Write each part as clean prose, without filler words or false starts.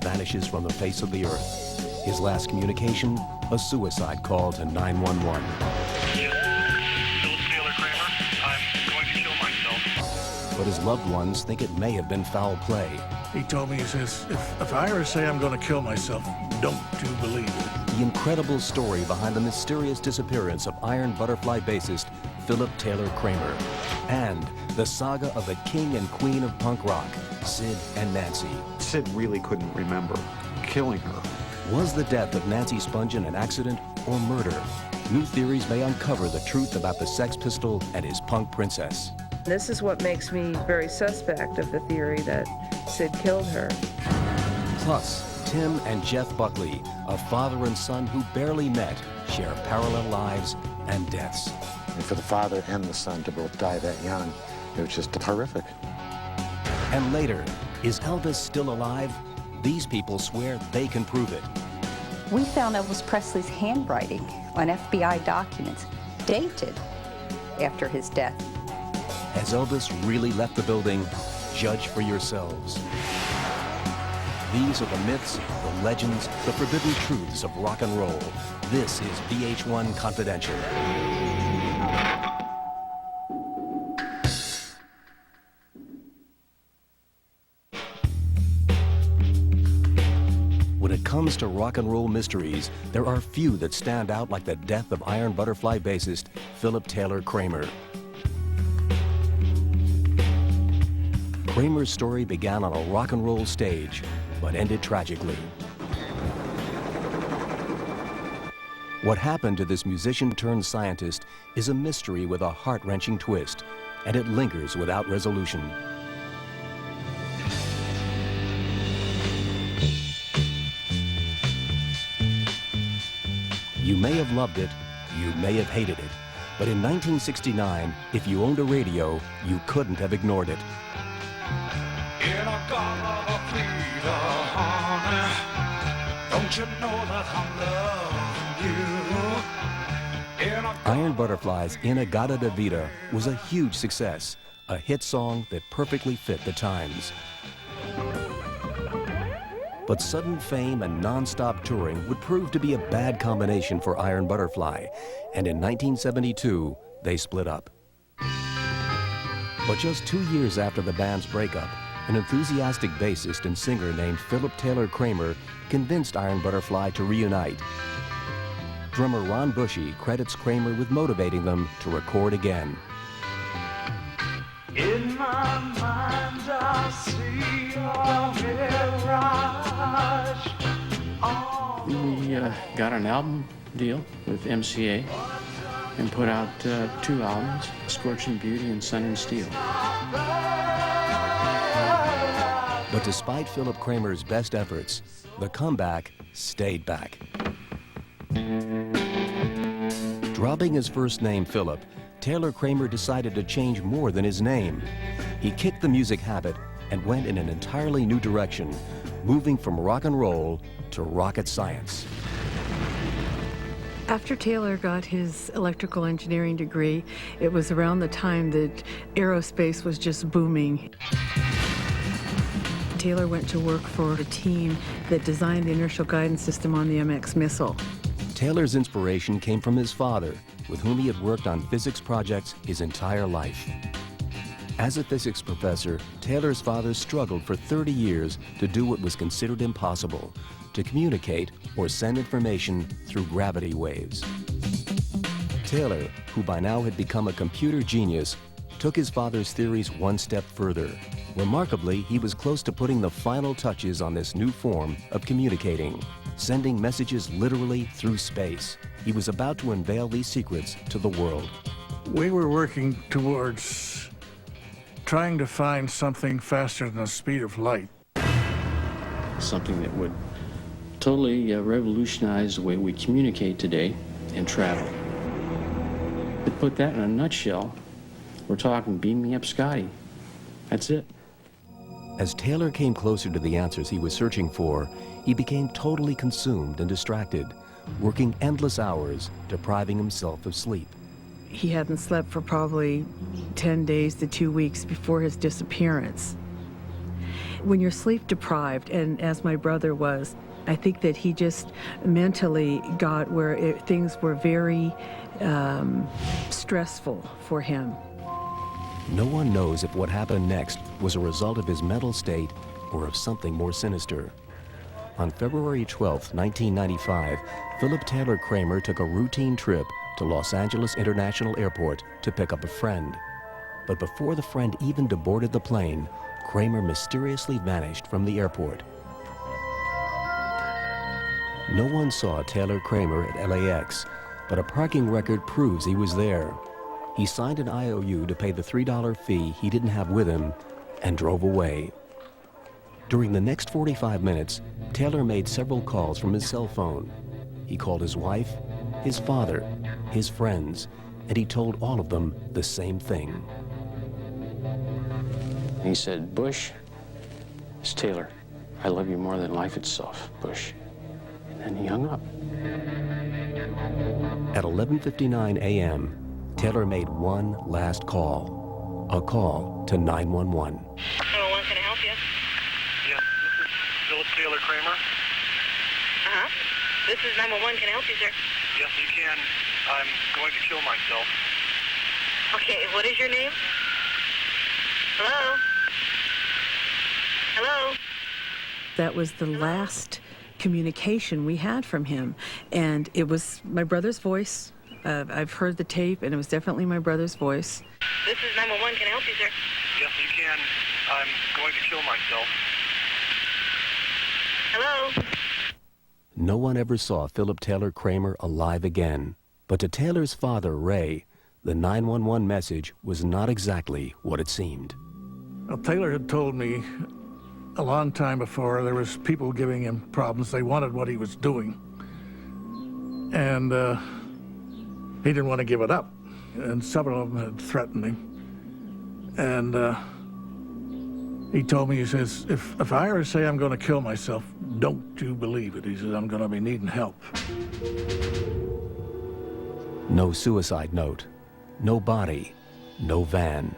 vanishes from the face of the earth. His last communication, a suicide call to 911. But his loved ones think it may have been foul play. He told me, he says, if I ever say I'm going to kill myself, don't you believe it. The incredible story behind the mysterious disappearance of Iron Butterfly bassist Philip Taylor Kramer, and the saga of the king and queen of punk rock, Sid and Nancy. Sid really couldn't remember killing her. Was the death of Nancy Spungen an accident or murder? New theories may uncover the truth about the Sex Pistol and his punk princess. This is what makes me very suspect of the theory that Sid killed her. Plus, Tim and Jeff Buckley, a father and son who barely met, share parallel lives and deaths. And for the father and the son to both die that young, it was just horrific. And later, is Elvis still alive? These people swear they can prove it. We found Elvis Presley's handwriting on FBI documents dated after his death. Has Elvis really left the building? Judge for yourselves. These are the myths, the legends, the forbidden truths of rock and roll. This is Vh1 Confidential. When it comes to rock and roll mysteries, there are few that stand out like the death of Iron Butterfly bassist Philip Taylor Kramer. Kramer's story began on a rock and roll stage, but ended tragically. What happened to this musician turned scientist is a mystery with a heart-wrenching twist, and it lingers without resolution. You may have loved it, you may have hated it, but in 1969, if you owned a radio, you couldn't have ignored it. In a garden of Frida, honey, don't you know that I'm loving you? Iron Butterfly's In-A-Gadda-Da-Vida was a huge success, a hit song that perfectly fit the times. But sudden fame and non-stop touring would prove to be a bad combination for Iron Butterfly, and in 1972, they split up. But just 2 years after the band's breakup, an enthusiastic bassist and singer named Philip Taylor Kramer convinced Iron Butterfly to reunite. Drummer Ron Bushy credits Kramer with motivating them to record again. In my mind, I see a mirage. We got an album deal with MCA and put out 2 albums, Scorching Beauty and Sun and Steel. But despite Philip Kramer's best efforts, the comeback stayed back. Dropping his first name, Philip, Taylor Kramer decided to change more than his name. He kicked the music habit and went in an entirely new direction, moving from rock and roll to rocket science. After Taylor got his electrical engineering degree, it was around the time that aerospace was just booming. Taylor went to work for a team that designed the inertial guidance system on the MX missile. Taylor's inspiration came from his father, with whom he had worked on physics projects his entire life. As a physics professor, Taylor's father struggled for 30 years to do what was considered impossible, to communicate or send information through gravity waves. Taylor, who by now had become a computer genius, took his father's theories one step further. Remarkably, he was close to putting the final touches on this new form of communicating, sending messages literally through space. He was about to unveil these secrets to the world. We were working towards trying to find something faster than the speed of light. Something that would totally revolutionize the way we communicate today and travel. To put that in a nutshell, we're talking beam me up Scotty. That's it. As Taylor came closer to the answers he was searching for, he became totally consumed and distracted, working endless hours, depriving himself of sleep. He hadn't slept for probably 10 days to 2 weeks before his disappearance. When you're sleep deprived, and as my brother was, I think that he just mentally got where things were very stressful for him. No one knows if what happened next was a result of his mental state or of something more sinister. On February 12, 1995, Philip Taylor Kramer took a routine trip to Los Angeles International Airport to pick up a friend. But before the friend even deboarded the plane, Kramer mysteriously vanished from the airport. No one saw Taylor Kramer at LAX, but a parking record proves he was there. He signed an IOU to pay the $3 fee he didn't have with him and drove away. During the next 45 minutes, Taylor made several calls from his cell phone. He called his wife, his father, his friends, and he told all of them the same thing. He said, "Bush, it's Taylor. I love you more than life itself, Bush." And then he hung up. At 11:59 a.m., Taylor made one last call, a call to 911. 911, can I help you? Yes, this is Philip Taylor Kramer. Uh-huh. This is 911, can I help you, sir? Yes, you can. I'm going to kill myself. Okay, what is your name? Hello? Hello? That was the last communication we had from him, and it was my brother's voice. I've heard the tape, and it was definitely my brother's voice. This is 911, can I help you, sir? Yes, you can. I'm going to kill myself. Hello? No one ever saw Philip Taylor Kramer alive again. But to Taylor's father, Ray, the 911 message was not exactly what it seemed. Well, Taylor had told me a long time before there was people giving him problems. They wanted what he was doing. And he didn't want to give it up. And several of them had threatened him. And he told me, he says, if I ever say I'm going to kill myself, don't you believe it. He says, I'm going to be needing help. No suicide note, no body, no van.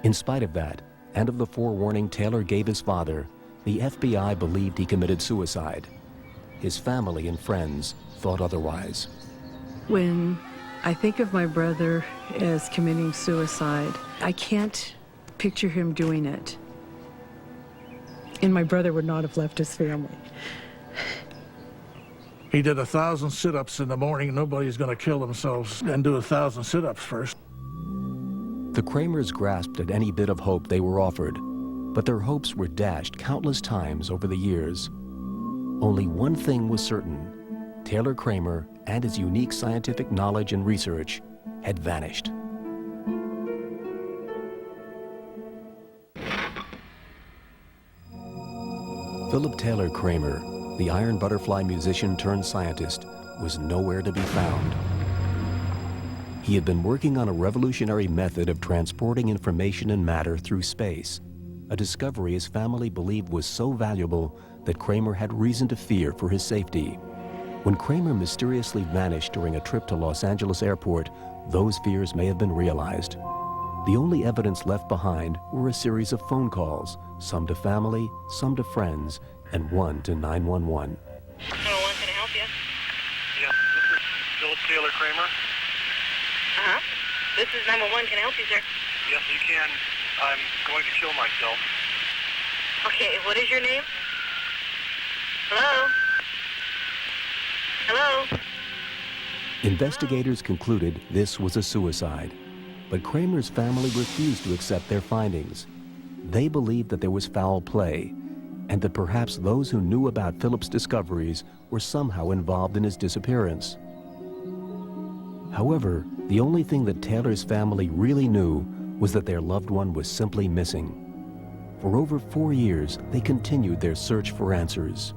In spite of that, and of the forewarning Taylor gave his father, the FBI believed he committed suicide. His family and friends thought otherwise. When I think of my brother as committing suicide, I can't picture him doing it. And my brother would not have left his family. He did 1,000 sit-ups in the morning. Nobody's going to kill themselves and do 1,000 sit-ups first. The Kramers grasped at any bit of hope they were offered, but their hopes were dashed countless times over the years. Only one thing was certain: Taylor Kramer and his unique scientific knowledge and research had vanished. Philip Taylor Kramer, the Iron Butterfly musician turned scientist, was nowhere to be found. He had been working on a revolutionary method of transporting information and matter through space, a discovery his family believed was so valuable that Kramer had reason to fear for his safety. When Kramer mysteriously vanished during a trip to Los Angeles Airport, those fears may have been realized. The only evidence left behind were a series of phone calls, some to family, some to friends, and one to 911. 911, can I help you? Yes, this is Philip Taylor Kramer. Uh-huh. This is 911, can I help you, sir? Yes, you can. I'm going to kill myself. Okay, what is your name? Hello? Hello? Investigators concluded this was a suicide, but Kramer's family refused to accept their findings. They believed that there was foul play, and that perhaps those who knew about Philip's discoveries were somehow involved in his disappearance. However, the only thing that Taylor's family really knew was that their loved one was simply missing. For over 4 years, they continued their search for answers.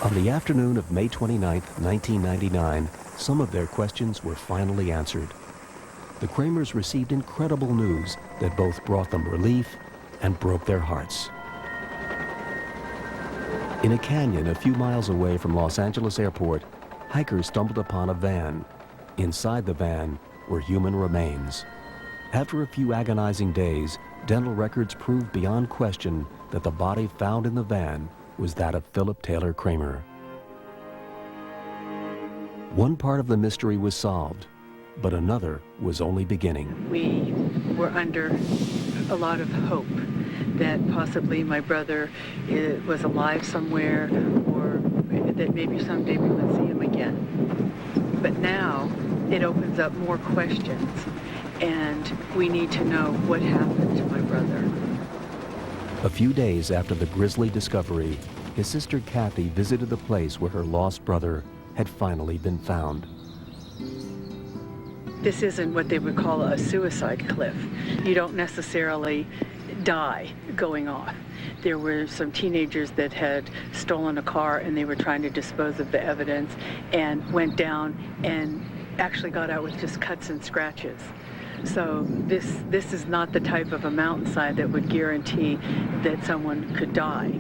On the afternoon of May 29, 1999, some of their questions were finally answered. The Kramers received incredible news that both brought them relief and broke their hearts. In a canyon a few miles away from Los Angeles Airport, hikers stumbled upon a van. Inside the van were human remains. After a few agonizing days, dental records proved beyond question that the body found in the van was that of Philip Taylor Kramer. One part of the mystery was solved, but another was only beginning. We were under a lot of hope that possibly my brother was alive somewhere, or that maybe someday we would see him again. But now it opens up more questions, and we need to know what happened to my brother. A few days after the grisly discovery, his sister Kathy visited the place where her lost brother had finally been found. This isn't what they would call a suicide cliff. You don't necessarily die going off. There were some teenagers that had stolen a car and they were trying to dispose of the evidence and went down and actually got out with just cuts and scratches. So this is not the type of a mountainside that would guarantee that someone could die.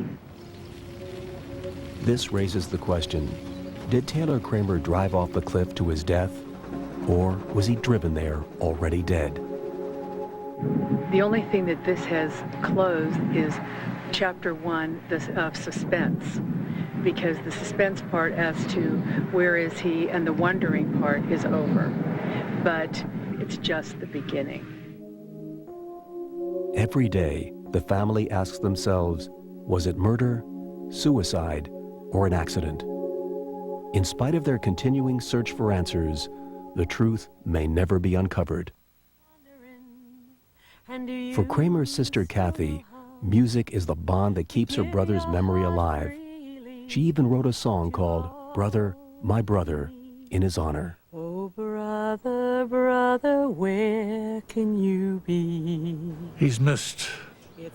This raises the question, did Taylor Kramer drive off the cliff to his death, or was he driven there already dead? The only thing that this has closed is chapter 1 of suspense, because the suspense part as to where is he and the wondering part is over. But it's just the beginning. Every day, the family asks themselves, was it murder, suicide, or an accident? In spite of their continuing search for answers, the truth may never be uncovered. For Kramer's sister Kathy, music is the bond that keeps her brother's memory alive. She even wrote a song called Brother, My Brother, in his honor. Oh, brother, brother, where can you be? He's missed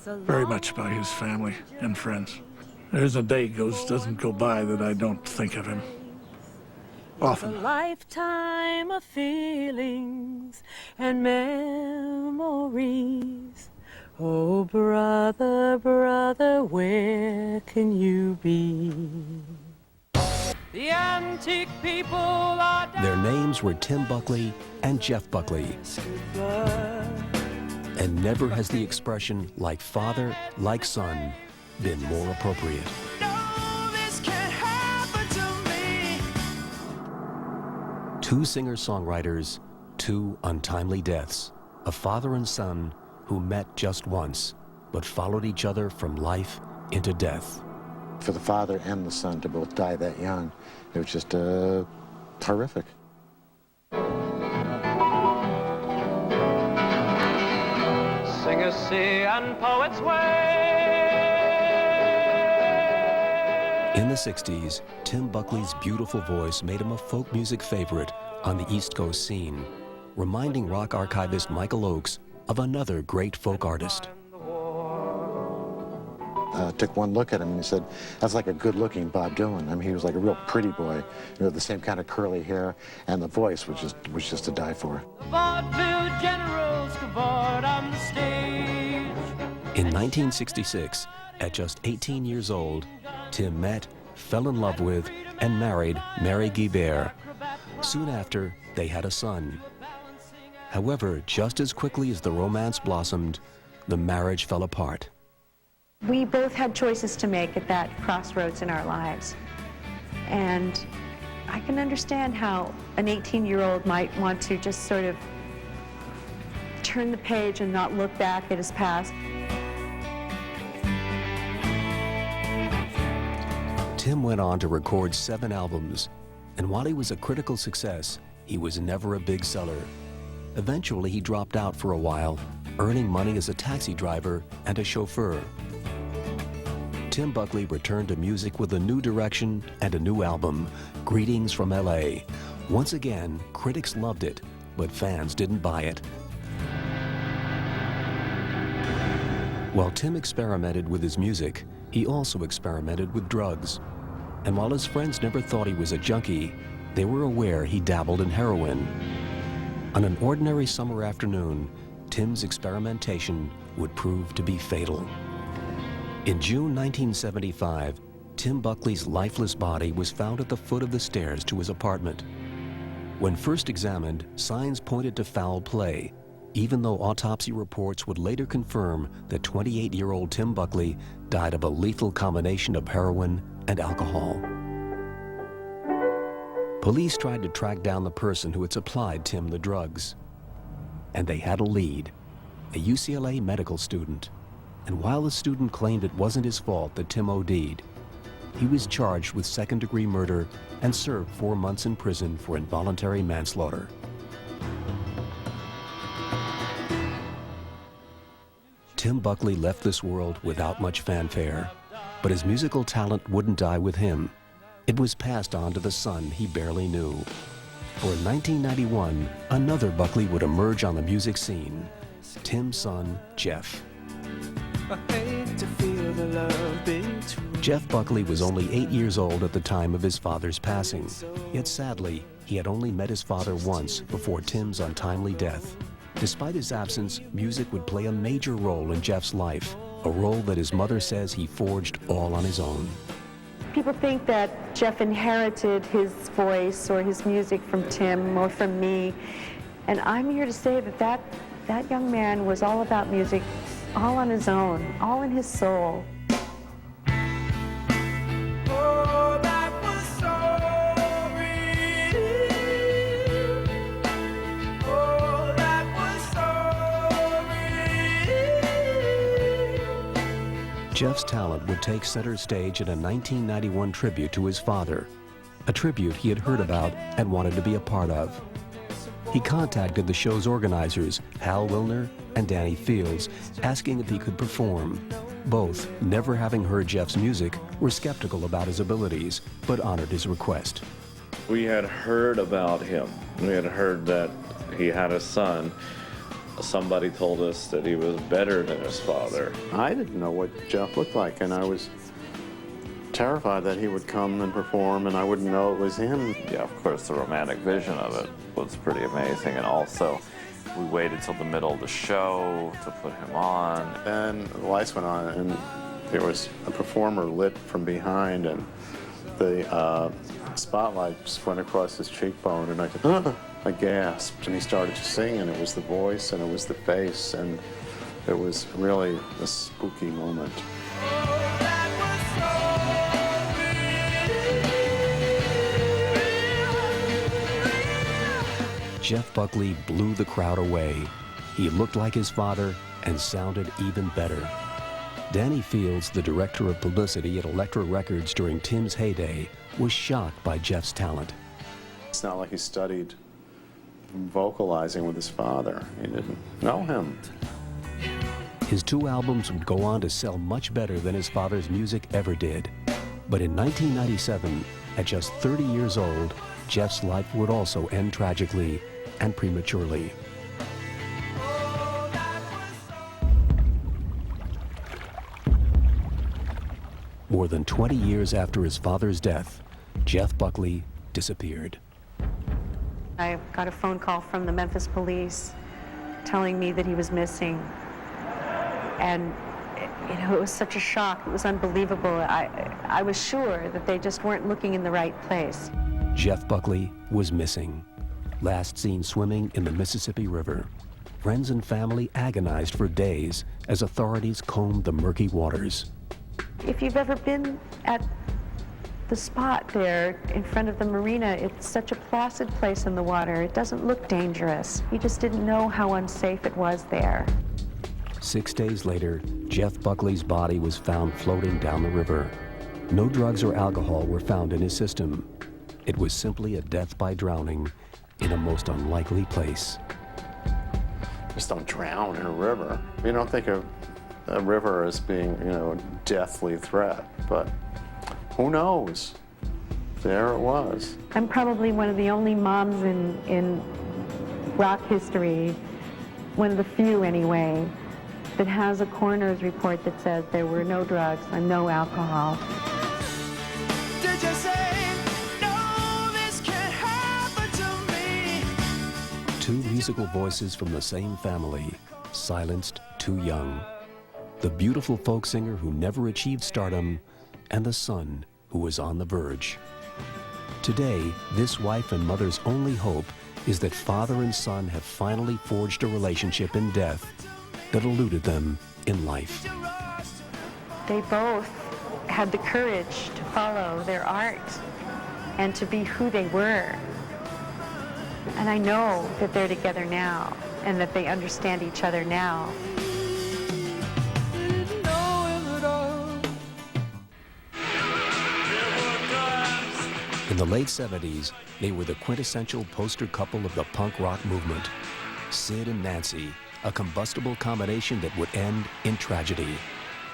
very much by his family and friends. There's a day doesn't go by that I don't think of him. Often. A lifetime of feelings and memories. Oh, brother, brother, where can you be? The antique people are down. Their names were Tim Buckley and Jeff Buckley. And never has the expression, like father, like son, been more appropriate. Two singer-songwriters, two untimely deaths, a father and son who met just once, but followed each other from life into death. For the father and the son to both die that young, it was just horrific. Singers say and poets way. In the 60s, Tim Buckley's beautiful voice made him a folk music favorite on the East Coast scene, reminding rock archivist Michael Oakes of another great folk artist. Took one look at him and he said, that's like a good-looking Bob Dylan. I mean, he was like a real pretty boy, you know, the same kind of curly hair, and the voice was just to die for. In 1966, at just 18 years old, Tim met, fell in love with, and married Mary Guibert. Soon after, they had a son. However, just as quickly as the romance blossomed, the marriage fell apart. We both had choices to make at that crossroads in our lives. And I can understand how an 18-year-old might want to just sort of turn the page and not look back at his past. Tim went on to record 7 albums, and while he was a critical success, he was never a big seller. Eventually, he dropped out for a while, earning money as a taxi driver and a chauffeur. Tim Buckley returned to music with a new direction and a new album, Greetings from L.A. Once again, critics loved it, but fans didn't buy it. While Tim experimented with his music, he also experimented with drugs. And while his friends never thought he was a junkie, they were aware he dabbled in heroin. On an ordinary summer afternoon, Tim's experimentation would prove to be fatal. In June 1975, Tim Buckley's lifeless body was found at the foot of the stairs to his apartment. When first examined, signs pointed to foul play, even though autopsy reports would later confirm that 28-year-old Tim Buckley died of a lethal combination of heroin and alcohol. Police tried to track down the person who had supplied Tim the drugs. And they had a lead, a UCLA medical student. And while the student claimed it wasn't his fault that Tim OD'd, he was charged with second-degree murder and served 4 months in prison for involuntary manslaughter. Tim Buckley left this world without much fanfare, but his musical talent wouldn't die with him. It was passed on to the son he barely knew. For in 1991, another Buckley would emerge on the music scene, Tim's son, Jeff. Jeff Buckley was only 8 years old at the time of his father's passing. Yet sadly, he had only met his father once before Tim's untimely death. Despite his absence, music would play a major role in Jeff's life, a role that his mother says he forged all on his own. People think that Jeff inherited his voice or his music from Tim or from me. And I'm here to say that that young man was all about music, all on his own, all in his soul. Oh, that was so real. Oh, that was so real. Jeff's talent would take center stage in a 1991 tribute to his father, a tribute he had heard about and wanted to be a part of. He contacted the show's organizers, Hal Wilner and Danny Fields, asking if he could perform. Both, never having heard Jeff's music, were skeptical about his abilities, but honored his request. We had heard about him. We had heard that he had a son. Somebody told us that he was better than his father. I didn't know what Jeff looked like, and I was terrified that he would come and perform and I wouldn't know it was him. Yeah, of course, the romantic vision of it was pretty amazing, and also we waited till the middle of the show to put him on. Then the lights went on, and there was a performer lit from behind, and the spotlight just went across his cheekbone, and I gasped, and he started to sing, and it was the voice, and it was the face, and it was really a spooky moment. Jeff Buckley blew the crowd away. He looked like his father and sounded even better. Danny Fields, the director of publicity at Elektra Records during Tim's heyday, was shocked by Jeff's talent. It's not like he studied vocalizing with his father. He didn't know him. His 2 albums would go on to sell much better than his father's music ever did. But in 1997, at just 30 years old, Jeff's life would also end tragically and prematurely. More than 20 years after his father's death, Jeff Buckley disappeared. I got a phone call from the Memphis police telling me that he was missing. And it was such a shock. It was unbelievable. I was sure that they just weren't looking in the right place. Jeff Buckley was missing, last seen swimming in the Mississippi River. Friends and family agonized for days as authorities combed the murky waters. If you've ever been at the spot there in front of the marina, it's such a placid place in the water. It doesn't look dangerous. You just didn't know how unsafe it was there. 6 days later, Jeff Buckley's body was found floating down the river. No drugs or alcohol were found in his system. It was simply a death by drowning in a most unlikely place. Just don't drown in a river. You don't think of a river as being, a deathly threat, but who knows? There it was. I'm probably one of the only moms in rock history, one of the few anyway, that has a coroner's report that says there were no drugs and no alcohol. Did you say, no, this can't happen to me? 2 musical voices from the same family, silenced too young. The beautiful folk singer who never achieved stardom, and the son who was on the verge. Today, this wife and mother's only hope is that father and son have finally forged a relationship in death that eluded them in life. They both had the courage to follow their art and to be who they were. And I know that they're together now and that they understand each other now. In the late 70s, they were the quintessential poster couple of the punk rock movement. Sid and Nancy, a combustible combination that would end in tragedy.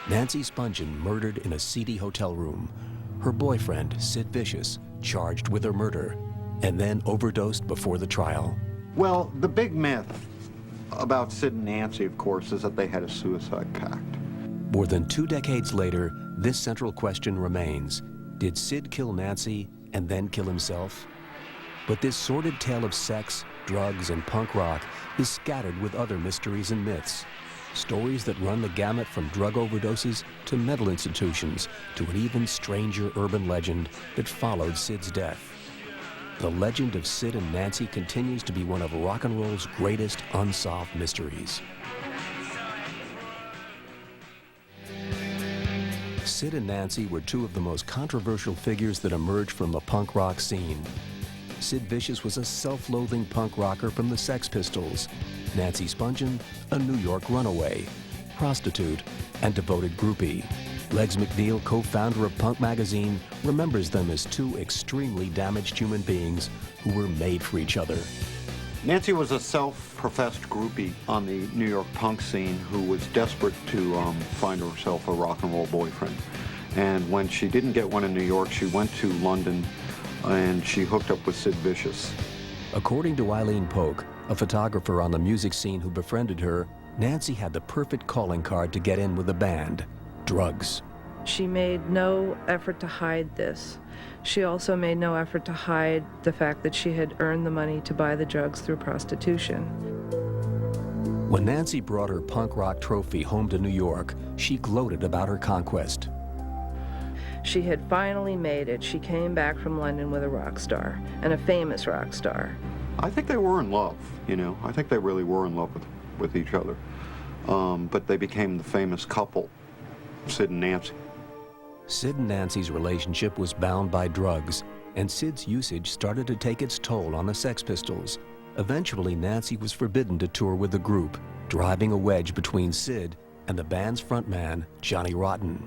Nancy Spungen murdered in a seedy hotel room. Her boyfriend, Sid Vicious, charged with her murder, and then overdosed before the trial. Well, the big myth about Sid and Nancy, of course, is that they had a suicide pact. More than 2 decades later, this central question remains. Did Sid kill Nancy and then kill himself? But this sordid tale of sex, drugs, and punk rock is scattered with other mysteries and myths. Stories that run the gamut from drug overdoses to mental institutions to an even stranger urban legend that followed Sid's death. The legend of Sid and Nancy continues to be one of rock and roll's greatest unsolved mysteries. Sid and Nancy were two of the most controversial figures that emerged from the punk rock scene. Sid Vicious was a self-loathing punk rocker from the Sex Pistols. Nancy Spungen, a New York runaway, prostitute, and devoted groupie. Legs McNeil, co-founder of Punk magazine, remembers them as two extremely damaged human beings who were made for each other. Nancy was a self-professed groupie on the New York punk scene who was desperate to find herself a rock and roll boyfriend. And when she didn't get one in New York, she went to London and she hooked up with Sid Vicious. According to Eileen Polk, a photographer on the music scene who befriended her, Nancy had the perfect calling card to get in with the band: drugs. She made no effort to hide this. She also made no effort to hide the fact that she had earned the money to buy the drugs through prostitution. When Nancy brought her punk rock trophy home to New York, she gloated about her conquest. She had finally made it. She came back from London with a rock star, and a famous rock star. I think they were in love, you know. I think they really were in love with each other. But they became the famous couple, Sid and Nancy. Sid and Nancy's relationship was bound by drugs, and Sid's usage started to take its toll on the Sex Pistols. Eventually, Nancy was forbidden to tour with the group, driving a wedge between Sid and the band's frontman, Johnny Rotten.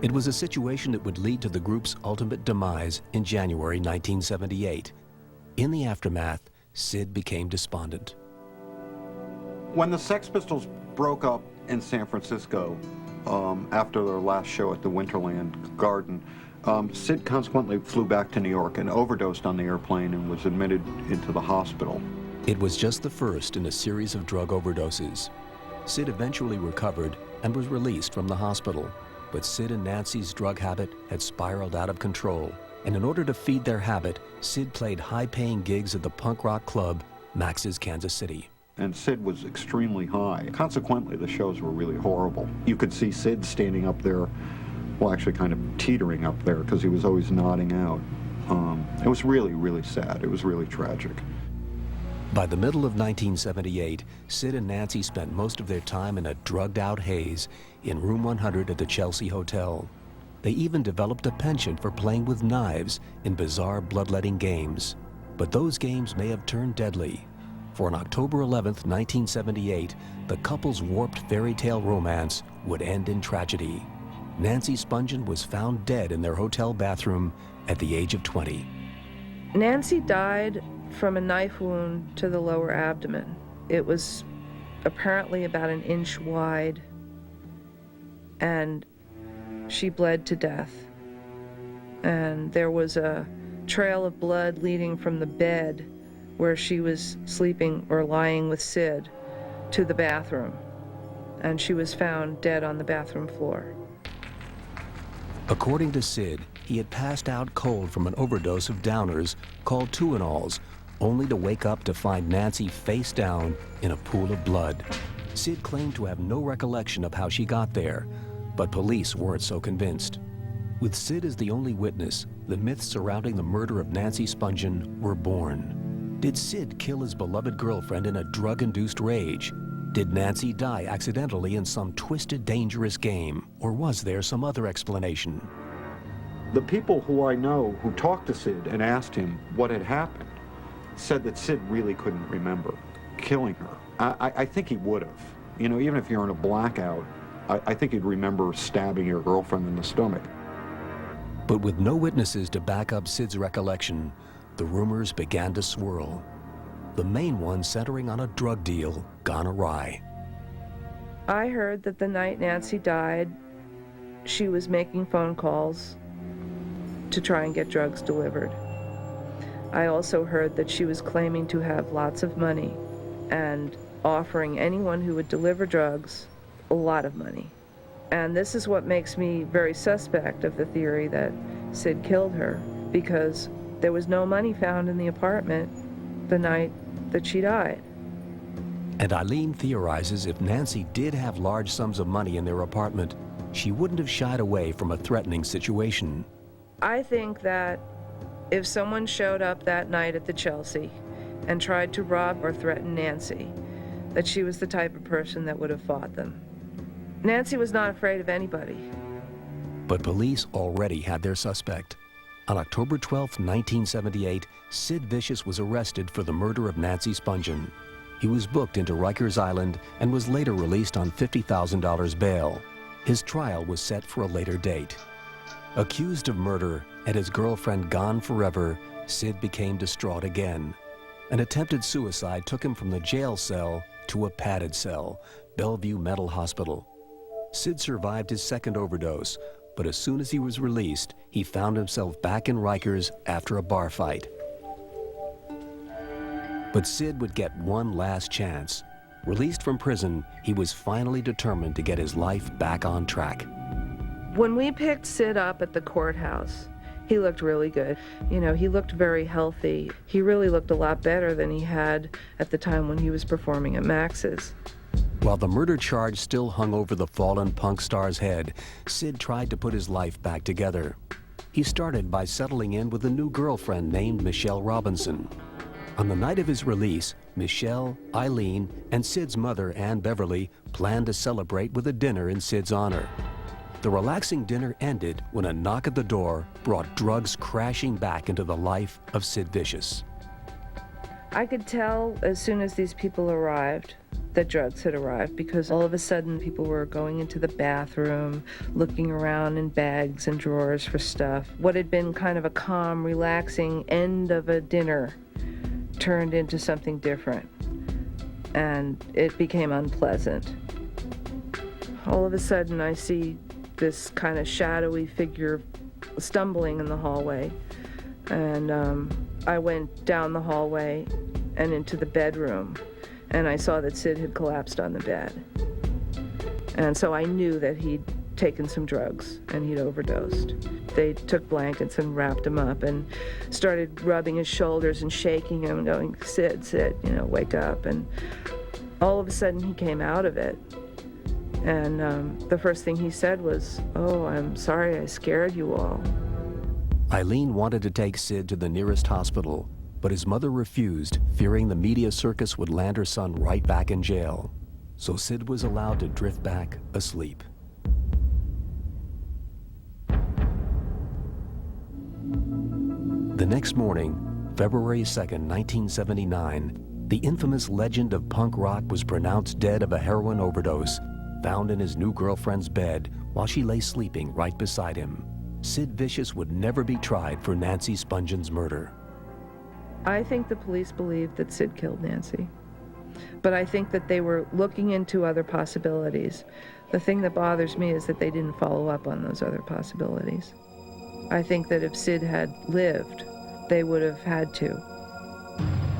It was a situation that would lead to the group's ultimate demise in January 1978. In the aftermath, Sid became despondent. When the Sex Pistols broke up in San Francisco, after their last show at the Winterland Garden, Sid consequently flew back to New York and overdosed on the airplane and was admitted into the hospital. It was just the first in a series of drug overdoses. Sid eventually recovered and was released from the hospital, but Sid and Nancy's drug habit had spiraled out of control, and in order to feed their habit, Sid played high-paying gigs at the punk rock club Max's Kansas City. And Sid was extremely high. Consequently, the shows were really horrible. You could see Sid standing up there, well, actually kind of teetering up there because he was always nodding out. It was really, really sad. It was really tragic. By the middle of 1978, Sid and Nancy spent most of their time in a drugged-out haze in room 100 at the Chelsea Hotel. They even developed a penchant for playing with knives in bizarre bloodletting games. But those games may have turned deadly. For on October 11th, 1978, the couple's warped fairy tale romance would end in tragedy. Nancy Spungen was found dead in their hotel bathroom at the age of 20. Nancy died from a knife wound to the lower abdomen. It was apparently about an inch wide, and she bled to death. And there was a trail of blood leading from the bed where she was sleeping or lying with Sid to the bathroom, and she was found dead on the bathroom floor. According to Sid, he had passed out cold from an overdose of downers called Tuinals, only to wake up to find Nancy face down in a pool of blood. Sid claimed to have no recollection of how she got there, but police weren't so convinced. With Sid as the only witness, the myths surrounding the murder of Nancy Spungen were born. Did Sid kill his beloved girlfriend in a drug-induced rage? Did Nancy die accidentally in some twisted, dangerous game? Or was there some other explanation? The people who I know who talked to Sid and asked him what had happened said that Sid really couldn't remember killing her. I think he would have. You know, even if you're in a blackout, I think he'd remember stabbing your girlfriend in the stomach. But with no witnesses to back up Sid's recollection, the rumors began to swirl. The main one centering on a drug deal gone awry. I heard that the night Nancy died, she was making phone calls to try and get drugs delivered. I also heard that she was claiming to have lots of money and offering anyone who would deliver drugs a lot of money. And this is what makes me very suspect of the theory that Sid killed her, because there was no money found in the apartment the night that she died. And Eileen theorizes if Nancy did have large sums of money in their apartment, she wouldn't have shied away from a threatening situation. I think that if someone showed up that night at the Chelsea and tried to rob or threaten Nancy, that she was the type of person that would have fought them. Nancy was not afraid of anybody. But police already had their suspect. On October 12, 1978, Sid Vicious was arrested for the murder of Nancy Spungen. He was booked into Rikers Island and was later released on $50,000 bail. His trial was set for a later date. Accused of murder and his girlfriend gone forever, Sid became distraught again. An attempted suicide took him from the jail cell to a padded cell, Bellevue Mental Hospital. Sid survived his second overdose, but as soon as he was released, he found himself back in Rikers after a bar fight. But Sid would get one last chance. Released from prison, he was finally determined to get his life back on track. When we picked Sid up at the courthouse, he looked really good. You know, he looked very healthy. He really looked a lot better than he had at the time when he was performing at Max's. While the murder charge still hung over the fallen punk star's head, Sid tried to put his life back together. He started by settling in with a new girlfriend named Michelle Robinson. On the night of his release, Michelle, Eileen, and Sid's mother, Ann Beverly, planned to celebrate with a dinner in Sid's honor. The relaxing dinner ended when a knock at the door brought drugs crashing back into the life of Sid Vicious. I could tell as soon as these people arrived that drugs had arrived, because all of a sudden people were going into the bathroom, looking around in bags and drawers for stuff. What had been kind of a calm, relaxing end of a dinner turned into something different, and it became unpleasant. All of a sudden I see this kind of shadowy figure stumbling in the hallway, and I went down the hallway and into the bedroom, and I saw that Sid had collapsed on the bed. And so I knew that he'd taken some drugs and he'd overdosed. They took blankets and wrapped him up and started rubbing his shoulders and shaking him and going, "Sid, Sid, you know, wake up." And all of a sudden he came out of it. And the first thing he said was, "Oh, I'm sorry I scared you all." Eileen wanted to take Sid to the nearest hospital, but his mother refused, fearing the media circus would land her son right back in jail. So Sid was allowed to drift back asleep. The next morning, February 2nd, 1979, the infamous legend of punk rock was pronounced dead of a heroin overdose, found in his new girlfriend's bed while she lay sleeping right beside him. Sid Vicious would never be tried for Nancy Spungen's murder. I think the police believed that Sid killed Nancy, but I think that they were looking into other possibilities. The thing that bothers me is that they didn't follow up on those other possibilities. I think that if Sid had lived, they would have had to.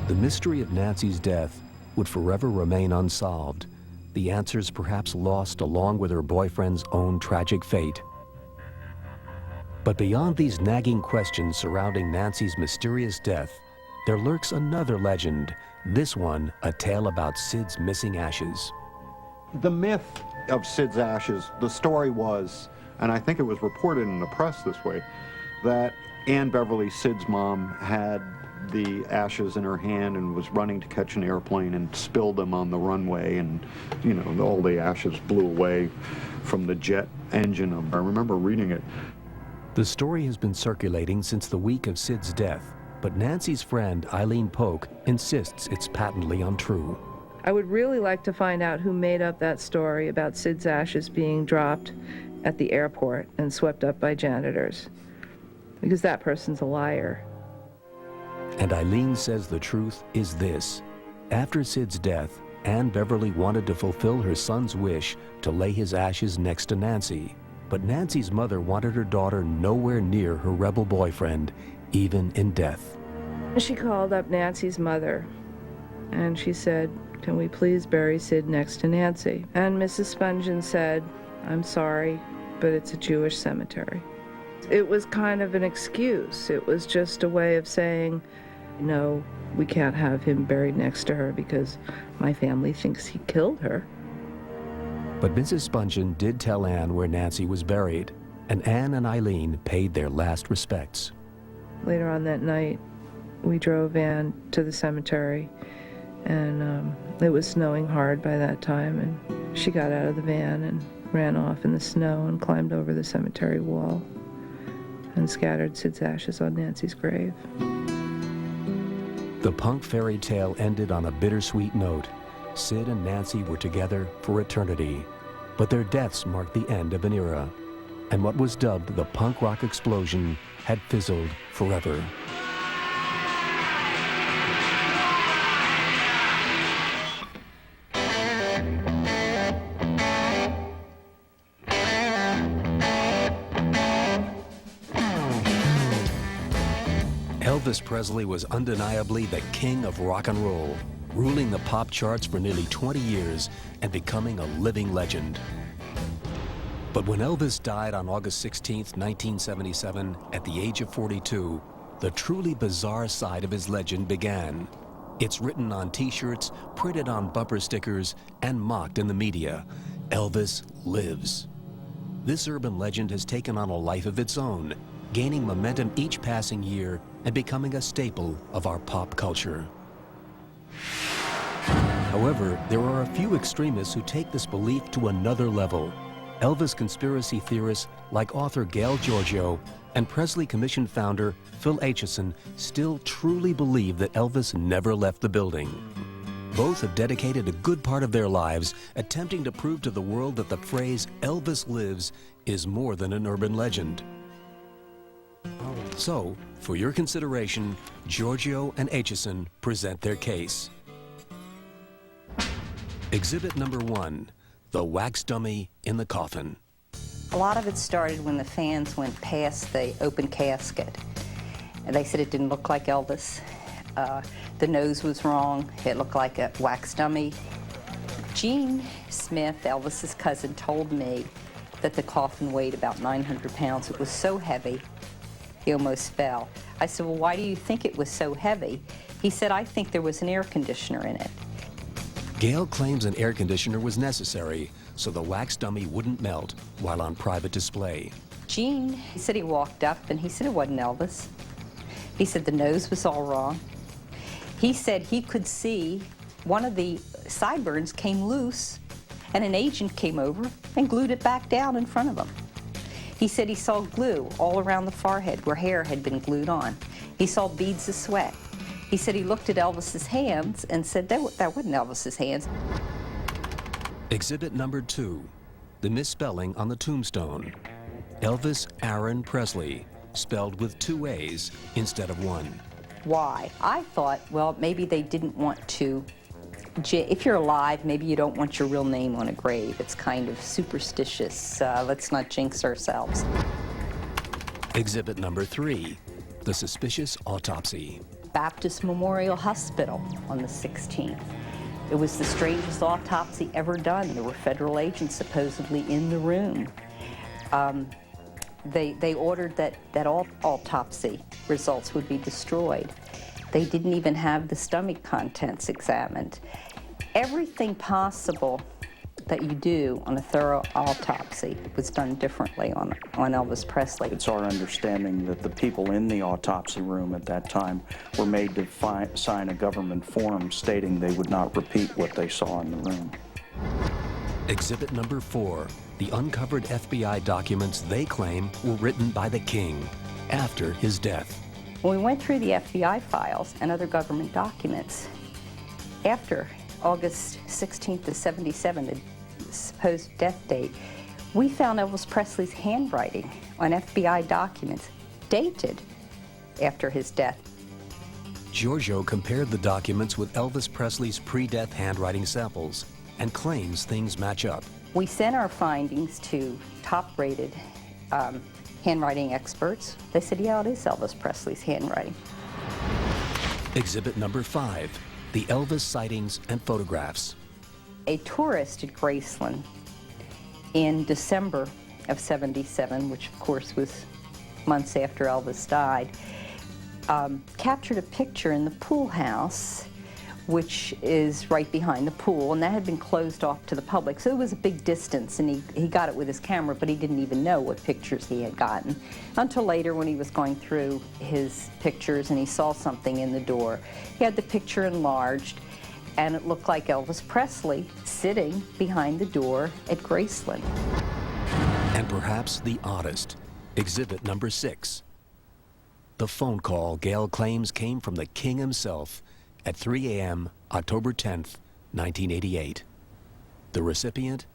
The mystery of Nancy's death would forever remain unsolved, the answers perhaps lost along with her boyfriend's own tragic fate. But beyond these nagging questions surrounding Nancy's mysterious death, there lurks another legend, this one a tale about Sid's missing ashes. The myth of Sid's ashes, the story was, and I think it was reported in the press this way, that Ann Beverly, Sid's mom, had the ashes in her hand and was running to catch an airplane and spilled them on the runway, and you know, all the ashes blew away from the jet engine. I remember reading it. The story has been circulating since the week of Sid's death, but Nancy's friend Eileen Polk insists it's patently untrue. I would really like to find out who made up that story about Sid's ashes being dropped at the airport and swept up by janitors, because that person's a liar. And Eileen says the truth is this. After Sid's death, Anne Beverly wanted to fulfill her son's wish to lay his ashes next to Nancy. But Nancy's mother wanted her daughter nowhere near her rebel boyfriend, even in death. She called up Nancy's mother, and she said, "Can we please bury Sid next to Nancy?" And Mrs. Spungen said, "I'm sorry, but it's a Jewish cemetery." It was kind of an excuse. It was just a way of saying, no, we can't have him buried next to her because my family thinks he killed her. But Mrs. Spungen did tell Anne where Nancy was buried, and Anne and Eileen paid their last respects. Later on that night, we drove Anne to the cemetery, and it was snowing hard by that time, and she got out of the van and ran off in the snow and climbed over the cemetery wall and scattered Sid's ashes on Nancy's grave. The punk fairy tale ended on a bittersweet note. Sid and Nancy were together for eternity, but their deaths marked the end of an era, and what was dubbed the punk rock explosion had fizzled forever. Elvis Presley was undeniably the king of rock and roll, ruling the pop charts for nearly 20 years and becoming a living legend. But when Elvis died on August 16, 1977, at the age of 42, the truly bizarre side of his legend began. It's written on t-shirts, printed on bumper stickers, and mocked in the media. Elvis lives. This urban legend has taken on a life of its own, gaining momentum each passing year and becoming a staple of our pop culture. However, there are a few extremists who take this belief to another level. Elvis conspiracy theorists like author Gail Giorgio and Presley Commission founder Phil Aitchison still truly believe that Elvis never left the building. Both have dedicated a good part of their lives attempting to prove to the world that the phrase Elvis lives is more than an urban legend. So, for your consideration, Giorgio and Aitchison present their case. Exhibit number 1, the wax dummy in the coffin. A lot of it started when the fans went past the open casket. And they said it didn't look like Elvis. The nose was wrong. It looked like a wax dummy. Gene Smith, Elvis's cousin, told me that the coffin weighed about 900 pounds. It was so heavy, he almost fell. I said, well, why do you think it was so heavy? He said, I think there was an air conditioner in it. Gail claims an air conditioner was necessary so the wax dummy wouldn't melt while on private display. Gene, he said he walked up and he said it wasn't Elvis. He said the nose was all wrong. He said he could see one of the sideburns came loose and an agent came over and glued it back down in front of him. He said he saw glue all around the forehead where hair had been glued on. He saw beads of sweat. He said he looked at Elvis's hands and said that wasn't Elvis's hands. Exhibit number 2, the misspelling on the tombstone. Elvis Aaron Presley, spelled with 2 A's instead of 1. Why? I thought, well, maybe they didn't want to, if you're alive, maybe you don't want your real name on a grave. It's kind of superstitious. Let's not jinx ourselves. Exhibit number 3, the suspicious autopsy. Baptist Memorial Hospital on the 16th. It was the strangest autopsy ever done. There were federal agents supposedly in the room. They ordered that all autopsy results would be destroyed. They didn't even have the stomach contents examined. Everything possible that you do on a thorough autopsy was done differently on Elvis Presley. It's our understanding that the people in the autopsy room at that time were made to sign a government form stating they would not repeat what they saw in the room. Exhibit number 4, the uncovered FBI documents they claim were written by the king after his death. When we went through the FBI files and other government documents, after August 16th of '77, the supposed death date, we found Elvis Presley's handwriting on FBI documents dated after his death. Giorgio compared the documents with Elvis Presley's pre-death handwriting samples and claims things match up. We sent our findings to top-rated handwriting experts. They said, yeah, it is Elvis Presley's handwriting. Exhibit number 5, the Elvis sightings and photographs. A tourist at Graceland in December of '77, which of course was months after Elvis died, captured a picture in the pool house, which is right behind the pool, and that had been closed off to the public. So it was a big distance, and he got it with his camera, but he didn't even know what pictures he had gotten until later when he was going through his pictures and he saw something in the door. He had the picture enlarged, and it looked like Elvis Presley sitting behind the door at Graceland. And perhaps the oddest, exhibit number 6. The phone call Gail claims came from the king himself at 3 a.m. October 10th, 1988. The recipient?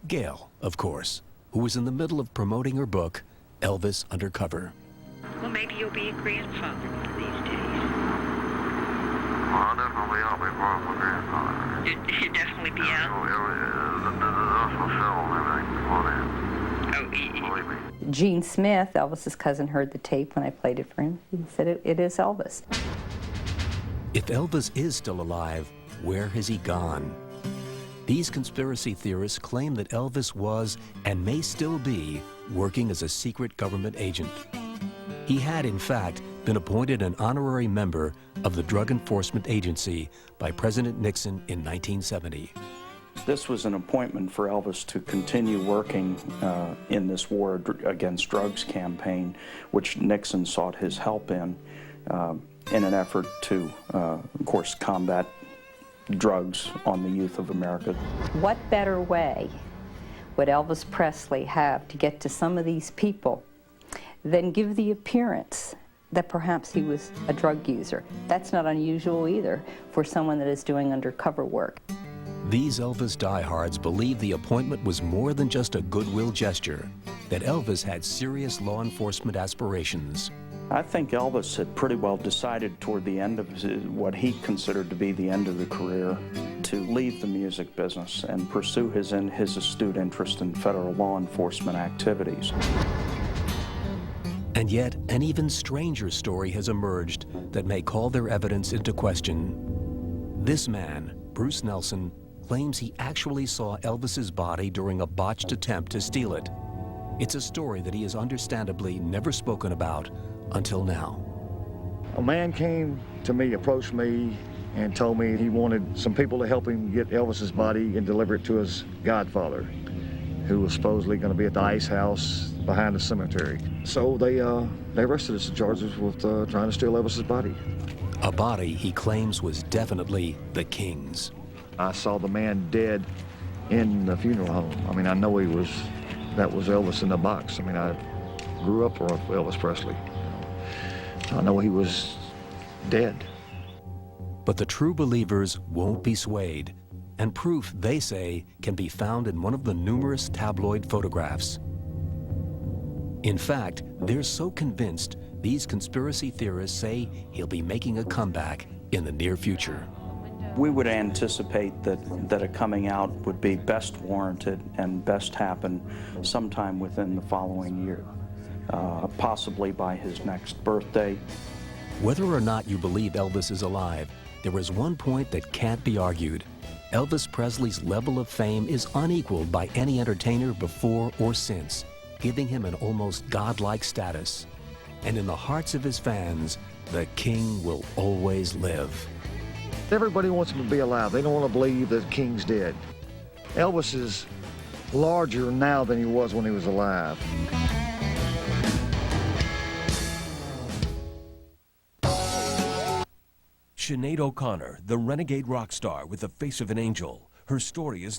Gail, of course, who was in the middle of promoting her book, Elvis Undercover. Well, maybe you'll be a grandfather one of these days. I'll definitely be a grandfather. You'd definitely be out? Gene Smith, Elvis's cousin, heard the tape when I played it for him. He said it is Elvis. If Elvis is still alive, where has he gone? These conspiracy theorists claim that Elvis was, and may still be, working as a secret government agent. He had, in fact, been appointed an honorary member of the Drug Enforcement Agency by President Nixon in 1970. This was an appointment for Elvis to continue working in this war against drugs campaign, which Nixon sought his help in an effort to, of course, combat drugs on the youth of America. What better way would Elvis Presley have to get to some of these people than give the appearance that perhaps he was a drug user? That's not unusual either for someone that is doing undercover work. These Elvis diehards believe the appointment was more than just a goodwill gesture, that Elvis had serious law enforcement aspirations. I think Elvis had pretty well decided toward the end of what he considered to be the end of the career to leave the music business and pursue his astute interest in federal law enforcement activities. And yet, an even stranger story has emerged that may call their evidence into question. This man, Bruce Nelson, claims he actually saw Elvis's body during a botched attempt to steal it. It's a story that he has understandably never spoken about until now. A man came to me, approached me, and told me he wanted some people to help him get Elvis's body and deliver it to his godfather, who was supposedly going to be at the ice house behind the cemetery. So they arrested us and charged us with trying to steal Elvis's body. A body he claims was definitely the king's. I saw the man dead in the funeral home. I mean, I know that was Elvis in the box. I mean, I grew up with Elvis Presley. I know he was dead. But the true believers won't be swayed, and proof, they say, can be found in one of the numerous tabloid photographs. In fact, they're so convinced, these conspiracy theorists say he'll be making a comeback in the near future. We would anticipate that a coming out would be best warranted and best happen sometime within the following year, possibly by his next birthday. Whether or not you believe Elvis is alive, there is one point that can't be argued. Elvis Presley's level of fame is unequaled by any entertainer before or since, giving him an almost godlike status. And in the hearts of his fans, the king will always live. Everybody wants him to be alive. They don't want to believe that the king's dead. Elvis is larger now than he was when he was alive. Sinead O'Connor, the renegade rock star with the face of an angel. Her story is